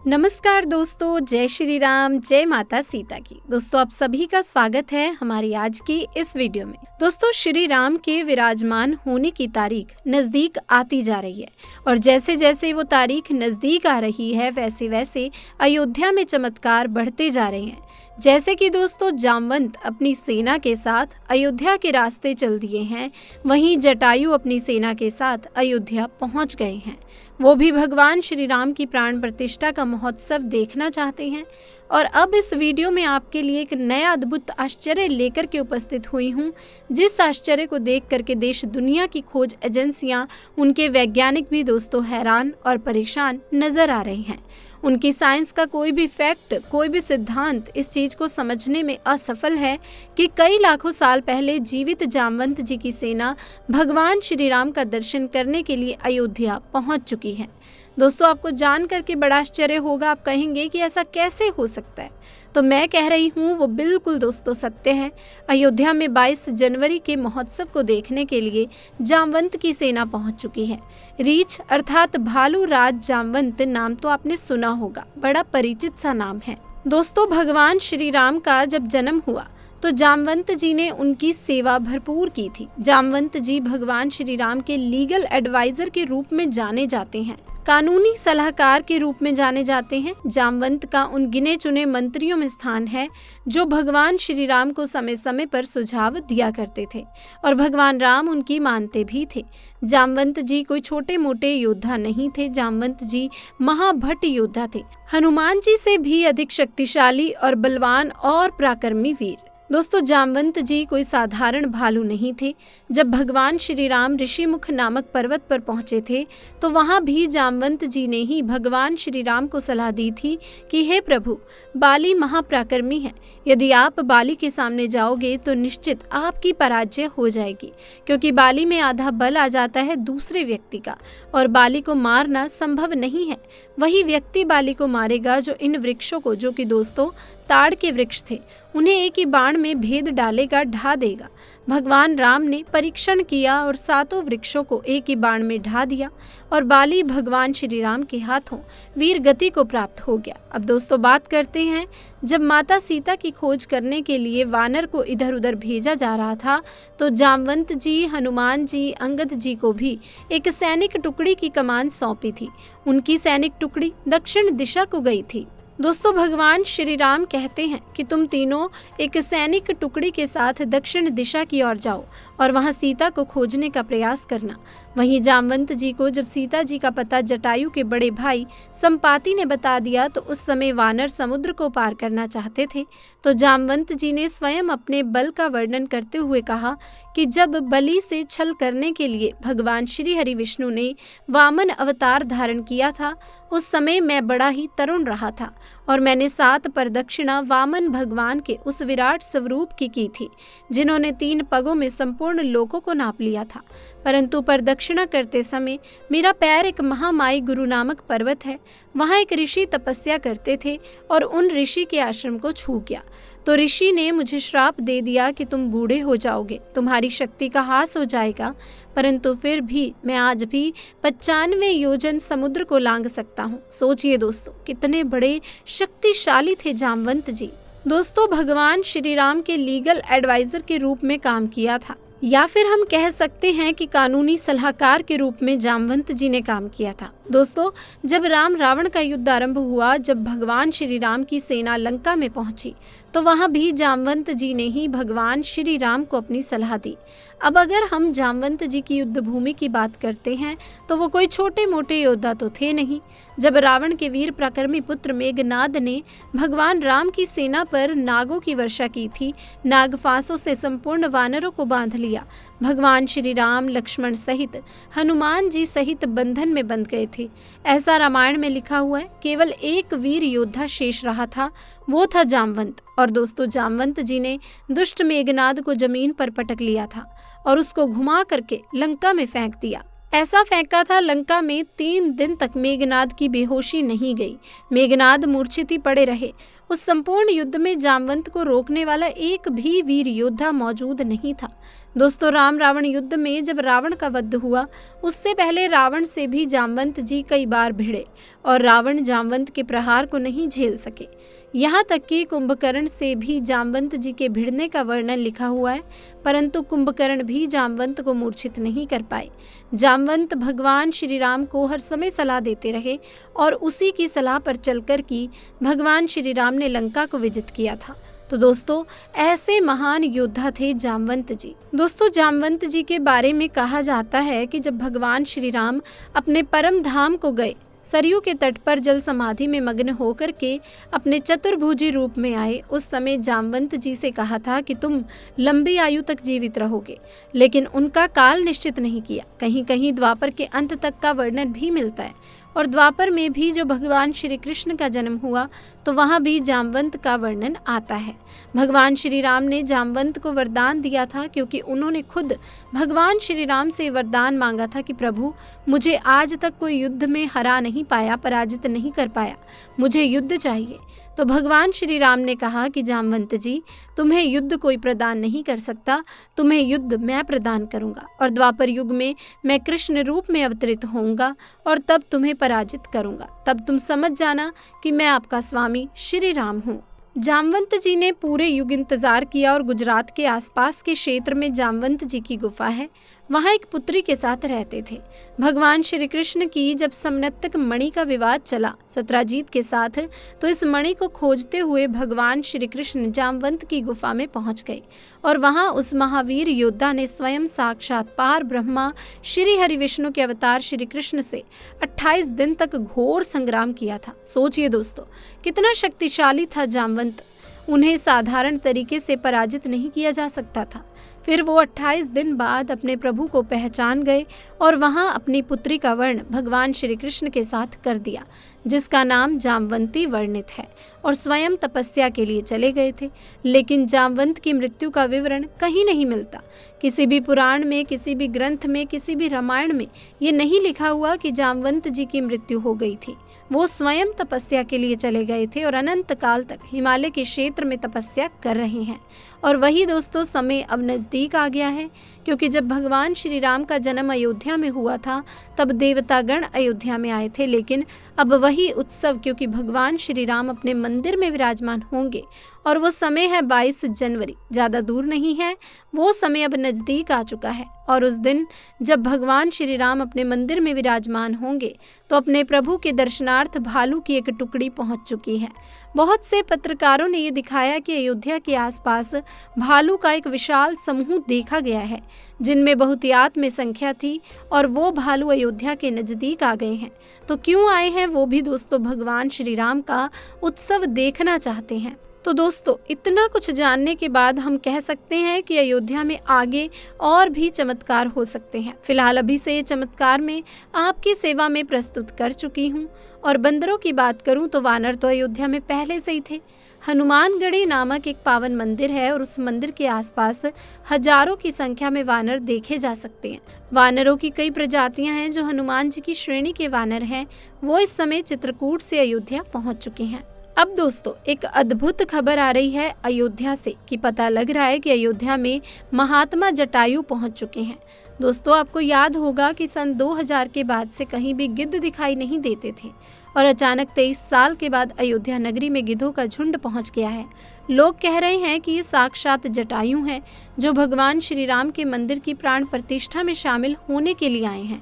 नमस्कार दोस्तों, जय श्री राम, जय माता सीता की। दोस्तों आप सभी का स्वागत है हमारी आज की इस वीडियो में। दोस्तों श्री राम के विराजमान होने की तारीख नजदीक आती जा रही है और जैसे जैसे वो तारीख नजदीक आ रही है वैसे वैसे अयोध्या में चमत्कार बढ़ते जा रहे हैं। जैसे कि दोस्तों जामवंत अपनी सेना के साथ अयोध्या के रास्ते चल दिए हैं, वहीं जटायु अपनी सेना के साथ अयोध्या पहुंच गए हैं। वो भी भगवान श्री राम की प्राण प्रतिष्ठा का महोत्सव देखना चाहते हैं और अब इस वीडियो में आपके लिए एक नया अद्भुत आश्चर्य लेकर के उपस्थित हुई हूँ, जिस आश्चर्य को देख करके देश दुनिया की खोज एजेंसियां, उनके वैज्ञानिक भी दोस्तों हैरान और परेशान नजर आ रहे हैं। उनकी साइंस का कोई भी फैक्ट, कोई भी सिद्धांत इस चीज को समझने में असफल है कि कई लाखों साल पहले जीवित जामवंत जी की सेना भगवान श्री राम का दर्शन करने के लिए अयोध्या पहुंच चुकी है। दोस्तों आपको जान करके बड़ा आश्चर्य होगा, आप कहेंगे कि ऐसा कैसे हो सकता है। तो मैं कह रही हूँ वो बिल्कुल दोस्तों सत्य है। अयोध्या में 22 जनवरी के महोत्सव को देखने के लिए जामवंत की सेना पहुंच चुकी है। रीछ अर्थात भालू राज जामवंत नाम तो आपने सुना होगा, बड़ा परिचित सा नाम है। दोस्तों भगवान श्री राम का जब जन्म हुआ तो जामवंत जी ने उनकी सेवा भरपूर की थी। जामवंत जी भगवान श्री राम के लीगल एडवाइजर के रूप में जाने जाते हैं, कानूनी सलाहकार के रूप में जाने जाते हैं। जामवंत का उन गिने चुने मंत्रियों में स्थान है जो भगवान श्री राम को समय समय पर सुझाव दिया करते थे और भगवान राम उनकी मानते भी थे। जामवंत जी कोई छोटे मोटे योद्धा नहीं थे, जामवंत जी महाभट योद्धा थे, हनुमान जी से भी अधिक शक्तिशाली और बलवान और पराक्रमी वीर। दोस्तों जामवंत जी कोई साधारण भालू नहीं थे। जब भगवान श्री राम ऋषिमुख नामक पर्वत पर पहुंचे थे तो वहां भी जामवंत जी ने ही भगवान श्री राम को सलाह दी थी कि हे प्रभु, बाली महापराक्रमी है, यदि आप बाली के सामने जाओगे तो निश्चित आपकी पराजय हो जाएगी, क्योंकि बाली में आधा बल आ जाता है दूसरे व्यक्ति का और बाली को मारना संभव नहीं है। वही व्यक्ति बाली को मारेगा जो इन वृक्षों को, जो कि दोस्तों ताड़ के वृक्ष थे, उन्हें एक ही बाण में भेद डालेगा, ढा देगा। भगवान राम ने परीक्षण किया और 7 वृक्षों को एक ही बाण में ढा दिया और बाली भगवान श्री राम के हाथों वीर गति को प्राप्त हो गया। अब दोस्तों बात करते हैं, जब माता सीता की खोज करने के लिए वानर को इधर उधर भेजा जा रहा था तो जामवंत जी, हनुमान जी, अंगद जी को भी एक सैनिक टुकड़ी की कमान सौंपी थी। उनकी सैनिक टुकड़ी दक्षिण दिशा को गई थी। दोस्तों भगवान श्री राम कहते हैं कि तुम तीनों एक सैनिक टुकड़ी के साथ दक्षिण दिशा की ओर जाओ और वहां सीता को खोजने का प्रयास करना। वहीं जामवंत जी को जब सीता जी का पता जटायु के बड़े भाई संपाति ने बता दिया तो उस समय वानर समुद्र को पार करना चाहते थे। तो जामवंत जी ने स्वयं अपने बल का वर्णन करते हुए कहा कि जब बलि से छल करने के लिए भगवान श्री हरि विष्णु ने वामन अवतार धारण किया था, उस समय मैं बड़ा ही तरुण रहा था और मैंने 7 प्रदक्षिणा वामन भगवान के उस विराट स्वरूप की थी, जिन्होंने 3 पगों में संपूर्ण लोकों को नाप लिया था। परंतु प्रदक्षिणा करते समय मेरा पैर एक महामाई गुरु नामक पर्वत है, वहां एक ऋषि तपस्या करते थे और उन ऋषि के आश्रम को छू गया। तो ऋषि ने मुझे श्राप दे दिया कि तुम बूढ़े हो जाओगे, तुम्हारी शक्ति का ह्रास हो जाएगा। परंतु फिर भी मैं आज भी 95 योजन समुद्र को लांघ सकता हूँ। सोचिए दोस्तों कितने बड़े शक्तिशाली थे जामवंत जी। दोस्तों भगवान श्री राम के लीगल एडवाइजर के रूप में काम किया था, या फिर हम कह सकते हैं कि कानूनी सलाहकार के रूप में जामवंत जी ने काम किया था। दोस्तों जब राम रावण का युद्ध आरंभ हुआ, जब भगवान श्री राम की सेना लंका में पहुंची तो वहां भी जामवंत जी ने ही भगवान श्री राम को अपनी सलाह दी। अब अगर हम जामवंत जी की युद्ध भूमि की बात करते हैं तो वो कोई छोटे मोटे योद्धा तो थे नहीं। जब रावण के वीर पराक्रमी पुत्र मेघनाद ने भगवान राम की सेना पर नागों की वर्षा की थी, नागफांसों से संपूर्ण वानरों को बांध लिया, भगवान श्री राम लक्ष्मण सहित हनुमान जी सहित बंधन में बंध गए थे। ऐसा रामायण में लिखा हुआ है। केवल एक वीर योद्धा शेष रहा था, वो था जामवंत। और दोस्तों जामवंत जी ने दुष्ट मेघनाद को जमीन पर पटक लिया था और उसको घुमा करके लंका में फेंक दिया। ऐसा फेंका था लंका में 3 दिन तक मेघनाद की बेहोशी नहीं गई। मेघनाद मूर्छित ही पड़े रहे। उस संपूर्ण युद्ध में जामवंत को रोकने वाला एक भी वीर योद्धा मौजूद नहीं था। दोस्तों, राम रावण युद्ध में जब रावण का वध हुआ, उससे पहले रावण से भी जामवंत जी कई बार भिड़े और रावण जामवंत के प्रहार को नहीं झेल सके। यहाँ तक कि कुंभकर्ण से भी जामवंत जी के भिड़ने का वर्णन लिखा हुआ है, परंतु कुंभकर्ण भी जामवंत को मूर्छित नहीं कर पाए। जामवंत भगवान श्री राम को हर समय सलाह देते रहे और उसी की सलाह पर चलकर कि भगवान श्री राम ने लंका को विजित किया था। तो दोस्तों, ऐसे महान योद्धा थे जामवंत जी। दोस्तों, जामवंत जी के बारे में कहा जाता है कि जब भगवान श्री राम अपने परम धाम को गए, सरयू के तट पर जल समाधि में मग्न होकर के अपने चतुर्भुजी रूप में आए, उस समय जामवंत जी से कहा था कि तुम लंबी आयु तक जीवित रहोगे, लेकिन उनका काल निश्चित नहीं किया। कहीं कहीं द्वापर के अंत तक का वर्णन भी मिलता है और द्वापर में भी जो भगवान श्री कृष्ण का जन्म हुआ तो वहाँ भी जामवंत का वर्णन आता है। भगवान श्री राम ने जामवंत को वरदान दिया था, क्योंकि उन्होंने खुद भगवान श्री राम से वरदान मांगा था कि प्रभु, मुझे आज तक कोई युद्ध में हरा नहीं पाया, पराजित नहीं कर पाया, मुझे युद्ध चाहिए। तो भगवान श्री राम ने कहा कि जामवंत जी, तुम्हें युद्ध कोई प्रदान नहीं कर सकता, तुम्हें युद्ध मैं प्रदान करूंगा और द्वापर युग में मैं कृष्ण रूप में अवतरित होऊंगा और तब तुम्हें पराजित करूंगा। तब तुम समझ जाना कि मैं आपका स्वामी श्री राम हूँ। जामवंत जी ने पूरे युग इंतजार किया और गुजरात के आसपास के क्षेत्र में जामवंत जी की गुफा है, वहाँ एक पुत्री के साथ रहते थे। भगवान श्री कृष्ण की जब समनत्तक मणि का विवाद चला सत्राजीत के साथ, तो इस मणि को खोजते हुए भगवान श्री कृष्ण जामवंत की गुफा में पहुंच गए और वहां उस महावीर योद्धा ने स्वयं साक्षात पार ब्रह्मा श्री हरि विष्णु के अवतार श्री कृष्ण से 28 दिन तक घोर संग्राम किया था। सोचिए दोस्तों, कितना शक्तिशाली था जामवंत, उन्हें साधारण तरीके से पराजित नहीं किया जा सकता था। फिर वो 28 दिन बाद अपने प्रभु को पहचान गए और वहां अपनी पुत्री का वर्ण भगवान श्री कृष्ण के साथ कर दिया, जिसका नाम जामवंती वर्णित है, और स्वयं तपस्या के लिए चले गए थे। लेकिन जामवंत की मृत्यु का विवरण कहीं नहीं मिलता। किसी भी पुराण में, किसी भी ग्रंथ में, किसी भी रामायण में ये नहीं लिखा हुआ कि जामवंत जी की मृत्यु हो गई थी। वो स्वयं तपस्या के लिए चले गए थे और अनंत काल तक हिमालय के क्षेत्र में तपस्या कर रहे हैं। और वही दोस्तों, समय अब नज़दीक आ गया है, क्योंकि जब भगवान श्री राम का जन्म अयोध्या में हुआ था तब देवतागण अयोध्या में आए थे, लेकिन अब वही उत्सव, क्योंकि भगवान श्री राम अपने मंदिर में विराजमान होंगे और वो समय है 22 जनवरी, ज़्यादा दूर नहीं है, वो समय अब नज़दीक आ चुका है। और उस दिन जब भगवान श्री राम अपने मंदिर में विराजमान होंगे तो अपने प्रभु के दर्शनार्थ भालू की एक टुकड़ी पहुंच चुकी है। बहुत से पत्रकारों ने ये दिखाया कि अयोध्या के आसपास भालू का एक विशाल समूह देखा गया है, जिनमें बहुतायत में संख्या थी, और वो भालू अयोध्या के नज़दीक आ गए हैं। तो क्यों आए हैं? वो भी दोस्तों भगवान श्री राम का उत्सव देखना चाहते हैं। तो दोस्तों, इतना कुछ जानने के बाद हम कह सकते हैं कि अयोध्या में आगे और भी चमत्कार हो सकते हैं। फिलहाल अभी से ये चमत्कार मैं आपकी सेवा में प्रस्तुत कर चुकी हूँ। और बंदरों की बात करूँ तो वानर तो अयोध्या में पहले से ही थे। हनुमानगढ़ी नामक एक पावन मंदिर है और उस मंदिर के आसपास हजारों की संख्या में वानर देखे जा सकते हैं। वानरों की कई प्रजातियां हैं जो हनुमान जी की श्रेणी के वानर हैं, वो इस समय चित्रकूट से अयोध्या पहुंच चुके हैं। अब दोस्तों, एक अद्भुत खबर आ रही है अयोध्या से कि पता लग रहा है कि अयोध्या में महात्मा जटायु पहुंच चुके हैं। दोस्तों, आपको याद होगा कि सन 2000 के बाद से कहीं भी गिद्ध दिखाई नहीं देते थे और अचानक 23 साल के बाद अयोध्या नगरी में गिद्धों का झुंड पहुंच गया है। लोग कह रहे हैं कि ये साक्षात जटायु हैं जो भगवान श्री राम के मंदिर की प्राण प्रतिष्ठा में शामिल होने के लिए आए हैं।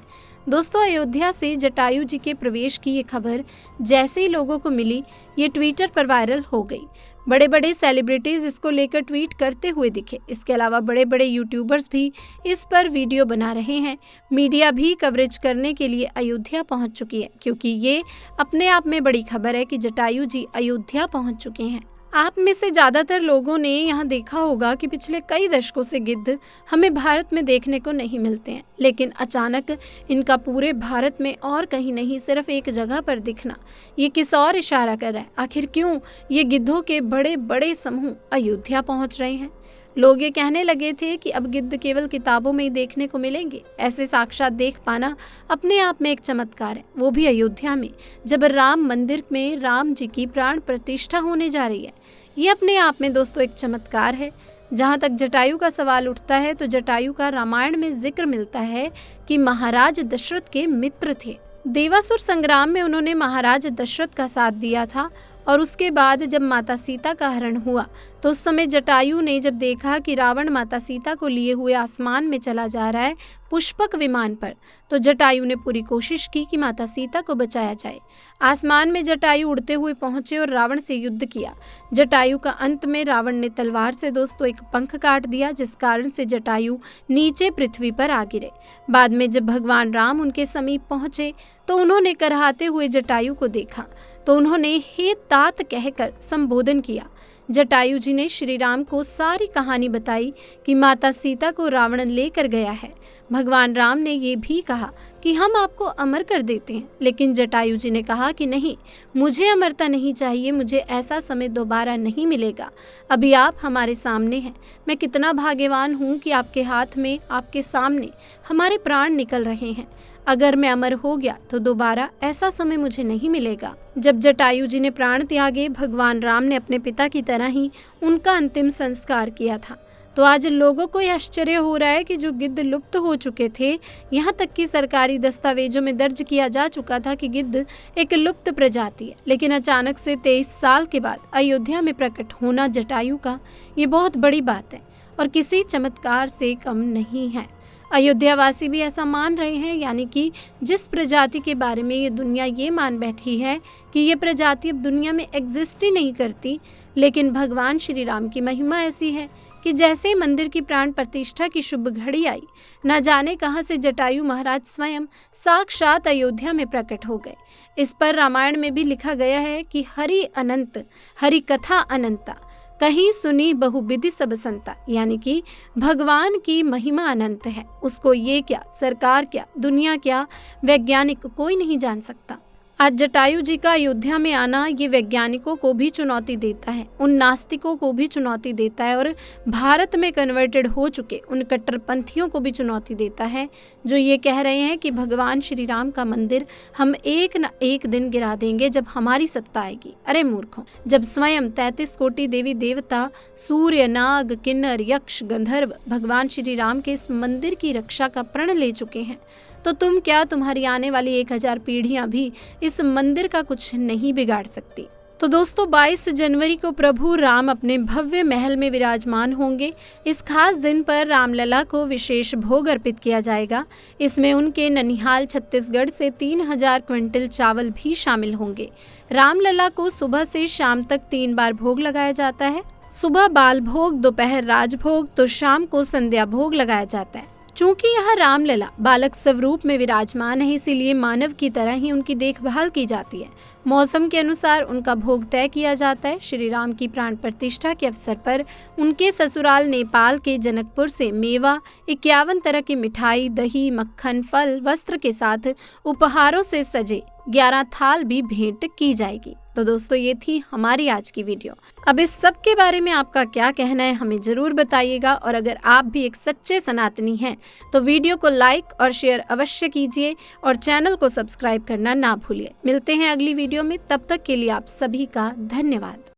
दोस्तों, अयोध्या से जटायु जी के प्रवेश की ये खबर जैसे ही लोगों को मिली, ये ट्विटर पर वायरल हो गई। बड़े बड़े सेलिब्रिटीज इसको लेकर ट्वीट करते हुए दिखे। इसके अलावा बड़े बड़े यूट्यूबर्स भी इस पर वीडियो बना रहे हैं। मीडिया भी कवरेज करने के लिए अयोध्या पहुंच चुकी है, क्योंकि ये अपने आप में बड़ी खबर है कि जटायु जी अयोध्या पहुंच चुके हैं। आप में से ज़्यादातर लोगों ने यहाँ देखा होगा कि पिछले कई दशकों से गिद्ध हमें भारत में देखने को नहीं मिलते हैं, लेकिन अचानक इनका पूरे भारत में और कहीं नहीं, सिर्फ एक जगह पर दिखना ये किस और इशारा कर रहा है? आखिर क्यों ये गिद्धों के बड़े बड़े समूह अयोध्या पहुँच रहे हैं? लोग ये कहने लगे थे कि अब गिद्ध केवल किताबों में ही देखने को मिलेंगे। ऐसे साक्षात देख पाना अपने आप में एक चमत्कार है, वो भी अयोध्या में, जब राम मंदिर में राम जी की प्राण प्रतिष्ठा होने जा रही है। ये अपने आप में दोस्तों एक चमत्कार है। जहाँ तक जटायु का सवाल उठता है तो जटायु का रामायण में जिक्र मिलता है कि महाराज दशरथ के मित्र थे। देवासुर संग्राम में उन्होंने महाराज दशरथ का साथ दिया था और उसके बाद जब माता सीता का हरण हुआ तो उस समय जटायु ने जब देखा कि रावण माता सीता को लिए हुए आसमान में चला जा रहा है पुष्पक विमान पर, तो जटायु ने पूरी कोशिश की कि माता सीता को बचाया जाए। आसमान में जटायु उड़ते हुए पहुंचे और रावण से युद्ध किया। जटायु का अंत में रावण ने तलवार से दोस्तों एक पंख काट दिया, जिस कारण से जटायु नीचे पृथ्वी पर आ गिरे। बाद में जब भगवान राम उनके समीप पहुंचे तो उन्होंने करहाते हुए जटायु को देखा तो उन्होंने हे तात कहकर संबोधन किया। जटायु जी ने श्री राम को सारी कहानी बताई कि माता सीता को रावण लेकर गया है। भगवान राम ने ये भी कहा कि हम आपको अमर कर देते हैं, लेकिन जटायु जी ने कहा कि नहीं, मुझे अमरता नहीं चाहिए, मुझे ऐसा समय दोबारा नहीं मिलेगा। अभी आप हमारे सामने हैं, मैं कितना भाग्यवान हूँ कि आपके हाथ में, आपके सामने हमारे प्राण निकल रहे हैं। अगर मैं अमर हो गया तो दोबारा ऐसा समय मुझे नहीं मिलेगा। जब जटायु जी ने प्राण त्यागे, भगवान राम ने अपने पिता की तरह ही उनका अंतिम संस्कार किया था। तो आज लोगों को यह आश्चर्य हो रहा है कि जो गिद्ध लुप्त हो चुके थे, यहाँ तक कि सरकारी दस्तावेजों में दर्ज किया जा चुका था कि गिद्ध एक लुप्त प्रजाति है, लेकिन अचानक से 23 साल के बाद अयोध्या में प्रकट होना जटायु का, ये बहुत बड़ी बात है और किसी चमत्कार से कम नहीं है। अयोध्यावासी भी ऐसा मान रहे हैं, यानी कि जिस प्रजाति के बारे में ये दुनिया ये मान बैठी है कि ये प्रजाति अब दुनिया में एग्जिस्ट ही नहीं करती, लेकिन भगवान श्री राम की महिमा ऐसी है कि जैसे मंदिर की प्राण प्रतिष्ठा की शुभ घड़ी आई, न जाने कहां से जटायु महाराज स्वयं साक्षात अयोध्या में प्रकट हो गए। इस पर रामायण में भी लिखा गया है कि हरि अनंत, हरि कथा अनंता, कहीं सुनी बहुविधि सब संता, यानी कि भगवान की महिमा अनंत है। उसको ये क्या, सरकार क्या, दुनिया क्या, वैज्ञानिक कोई नहीं जान सकता। आज जटायु जी का अयोध्या में आना ये वैज्ञानिकों को भी चुनौती देता है, उन नास्तिकों को भी चुनौती देता है और भारत में कन्वर्टेड हो चुके उन कट्टरपंथियों को भी चुनौती देता है जो ये कह रहे हैं कि भगवान श्री राम का मंदिर हम एक न एक दिन गिरा देंगे जब हमारी सत्ता आएगी। अरे मूर्खों, जब स्वयं 33 कोटि देवी देवता, सूर्य, नाग, किन्नर, यक्ष, गंधर्व भगवान श्री राम के इस मंदिर की रक्षा का प्रण ले चुके हैं, तो तुम क्या, तुम्हारी आने वाली 1000 पीढ़ियां भी इस मंदिर का कुछ नहीं बिगाड़ सकती। तो दोस्तों 22 जनवरी को प्रभु राम अपने भव्य महल में विराजमान होंगे। इस खास दिन पर रामलला को विशेष भोग अर्पित किया जाएगा। इसमें उनके ननिहाल छत्तीसगढ़ से 3000 क्विंटल चावल भी शामिल होंगे। रामलला को सुबह से शाम तक 3 बार भोग लगाया जाता है। सुबह बाल भोग, दोपहर राजभोग, तो शाम को संध्या भोग लगाया जाता है। चूंकि यह रामलला बालक स्वरूप में विराजमान है, इसीलिए मानव की तरह ही उनकी देखभाल की जाती है। मौसम के अनुसार उनका भोग तय किया जाता है। श्री राम की प्राण प्रतिष्ठा के अवसर पर उनके ससुराल नेपाल के जनकपुर से मेवा, 51 तरह की मिठाई, दही, मक्खन, फल, वस्त्र के साथ उपहारों से सजे 11 थाल भी भेंट की जाएगी। तो दोस्तों ये थी हमारी आज की वीडियो। अब इस सब के बारे में आपका क्या कहना है हमें जरूर बताइएगा, और अगर आप भी एक सच्चे सनातनी हैं तो वीडियो को लाइक और शेयर अवश्य कीजिए और चैनल को सब्सक्राइब करना ना भूलिए। मिलते हैं अगली वीडियो में, तब तक के लिए आप सभी का धन्यवाद।